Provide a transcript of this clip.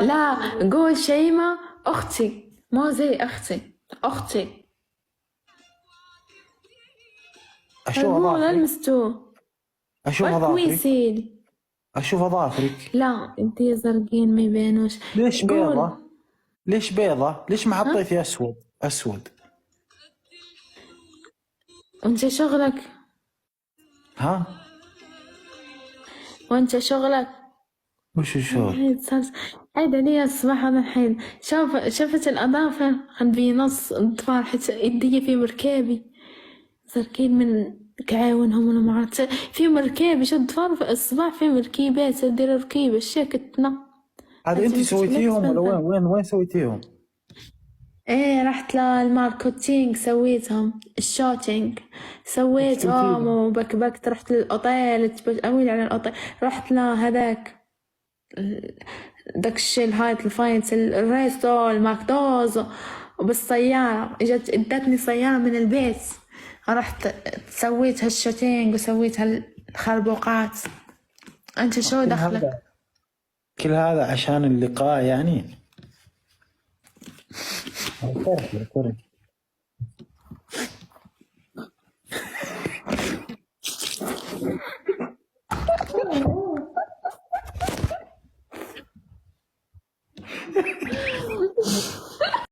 لا قول شيماء أختي، مو زي أختي، أختي. اشوف مو لا اظافرك، لمستو. اشوف اظافرك، كويسين. اشوف اظافرك. لا انتي زرقين ما يبينوش. ليش قول. بيضة؟ ليش بيضة؟ ليش ما ها حطيتي اسود؟ اسود. وانت شغلك، ها؟ وانت شغلك. وش الشغل؟ هيدا لي الصباح هذا الحين شفت الأظافر خلبي نص ضفار حتى يدي في مركابي زرقين من كعاونهم ولا ما عرفت في مركبة شو ضفار في الصباح في مركبات دير ركيبة الشاكتنا. هذا انت سويتيهم ولا وين سويتيهم؟ ايه رحت للماركتينج سويتهم الشوتينج وش سويتهم سويتيهم؟ وبكبكت رحت للأوتيل أويل على الأوتيل رحت لهذاك داك الشي الهايت الفاينت الريستو الماكدوز وبالسيارة اجت ادتني سيارة من البيت رحت سويت هالشوتينج وسويت هالخربوقات. انت شو كل دخلك؟ هذا، كل هذا عشان اللقاء يعني؟ اعترفي اعترفي.